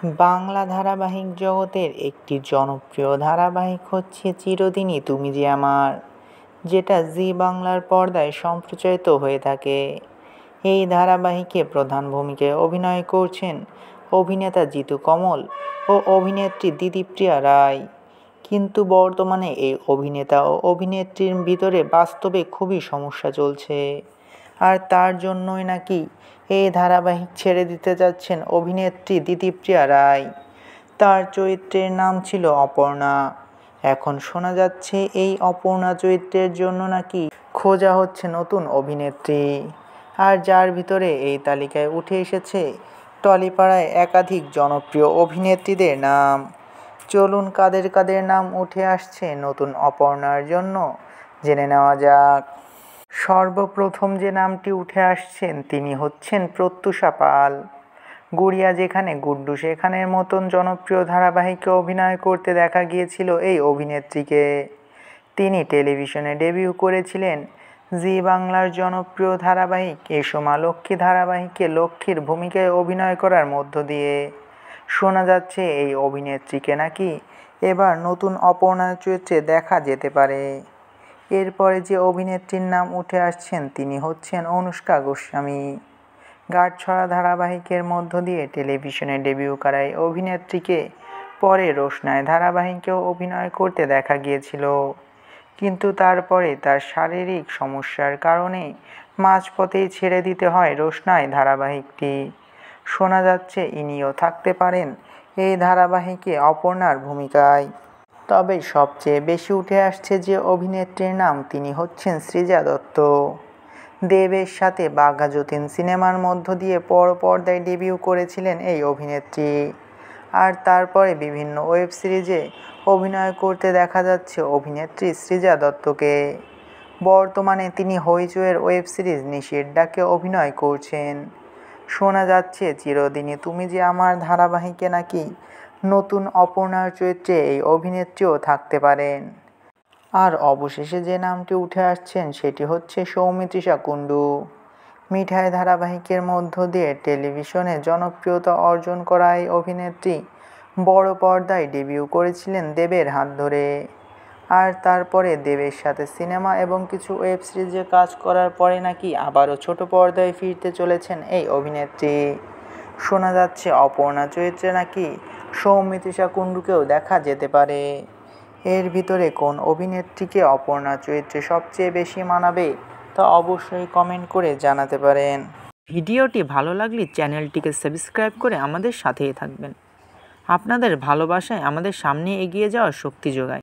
বাংলা ধারাবাহিক জগতের একটি জনপ্রিয় ধারাবাহিক হচ্ছে চিরদিনই তুমি যে আমার, যেটা জি বাংলার পর্দায় সম্প্রচারিত হয়ে থাকে। এই ধারাবাহিকে প্রধান ভূমিকায় অভিনয় করছেন অভিনেতা জিতু কমল ও অভিনেত্রী দিতিপ্রিয়া রায়। কিন্তু বর্তমানে এই অভিনেতা ও অভিনেত্রীর ভিতরে বাস্তবে খুবই সমস্যা চলছে, আর তার জন্যই নাকি এই ধারাবাহিক ছেড়ে দিতে যাচ্ছেন অভিনেত্রী দিতিপ্রিয়া রায়। তার চরিত্রের নাম ছিল অপর্ণা। এখন শোনা যাচ্ছে এই অপর্ণা চরিত্রের জন্য নাকি খোঁজা হচ্ছে নতুন অভিনেত্রী, আর যার ভিতরে এই তালিকায় উঠে এসেছে টলিপাড়ায় একাধিক জনপ্রিয় অভিনেত্রীদের নাম। চলুন কাদের কাদের নাম উঠে আসছে নতুন অপর্ণার জন্য জেনে নেওয়া যাক। সর্বপ্রথম যে নামটি উঠে আসছেন তিনি হচ্ছেন প্রত্যুষা পাল। গুড়িয়া যেখানে গুড্ডু সেখানের মতন জনপ্রিয় ধারাবাহিকে অভিনয় করতে দেখা গিয়েছিল এই অভিনেত্রীকে। তিনি টেলিভিশনে ডেবিউ করেছিলেন জি বাংলার জনপ্রিয় ধারাবাহিক এসো মা লক্ষ্মী ধারাবাহিকে লক্ষ্মীর ভূমিকায় অভিনয় করার মধ্য দিয়ে। শোনা যাচ্ছে এই অভিনেত্রীকে নাকি এবার নতুন অপর্ণার চরিত্রে দেখা যেতে পারে। এরপরে যে অভিনেত্রীর নাম উঠে আসছেন তিনি হচ্ছেন অনুষ্কা গোস্বামী। গাঁটছড়া ধারাবাহিকের মধ্য দিয়ে টেলিভিশনে ডেবিউ করা এই অভিনেত্রীকে পরে রোশনাই ধারাবাহিকেও অভিনয় করতে দেখা গিয়েছিল, কিন্তু তারপরে তার শারীরিক সমস্যার কারণে মাঝপথেই ছেড়ে দিতে হয় রোশনাই ধারাবাহিকটি। শোনা যাচ্ছে ইনিও থাকতে পারেন এই ধারাবাহিকে অপর্ণার ভূমিকায়। তবে সবচেয়ে বেশি উঠে আসছে যে অভিনেত্রীর নাম তিনি হচ্ছেন সৃজা দত্ত। দেবের সাথে বাঘা যতীন সিনেমার মধ্য দিয়ে পর্দায় ডেবিউ করেছিলেন এই অভিনেত্রী, আর তারপরে বিভিন্ন ওয়েব সিরিজে অভিনয় করতে দেখা যাচ্ছে অভিনেত্রী সৃজা দত্তকে। বর্তমানে তিনি হইচইয়ের ওয়েব সিরিজ নিশির ডাকে অভিনয় করছেন। শোনা যাচ্ছে চিরদিনই তুমি যে আমার ধারাবাহিকে নাকি নতুন অপর্ণার চরিত্রে এই অভিনেত্রীও থাকতে পারেন। আর অবশেষে যে নামটি উঠে আসছেন সেটি হচ্ছে সৌমিত্রিষা কুণ্ডু। মিঠাই ধারাবাহিকের মধ্য দিয়ে টেলিভিশনে জনপ্রিয়তা অর্জন করা এই অভিনেত্রী বড় পর্দায় ডেবিউ করেছিলেন দেবের হাত ধরে, আর তারপরে দেবের সাথে সিনেমা এবং কিছু ওয়েব সিরিজে কাজ করার পরে নাকি আবারও ছোট পর্দায় ফিরতে চলেছেন এই অভিনেত্রী। শোনা যাচ্ছে অপর্ণা চরিত্রে নাকি সৌমিত্রিষা কুণ্ডুকেও দেখা যেতে পারে। এর ভিতরে কোন অভিনেত্রীকে অপর্ণা চরিত্রে সবচেয়ে বেশি মানাবে তা অবশ্যই কমেন্ট করে জানাতে পারেন। ভিডিওটি ভালো লাগলে চ্যানেলটিকে সাবস্ক্রাইব করে আমাদের সাথেই থাকবেন। আপনাদের ভালোবাসায় আমাদের সামনে এগিয়ে যাওয়ার শক্তি যোগায়।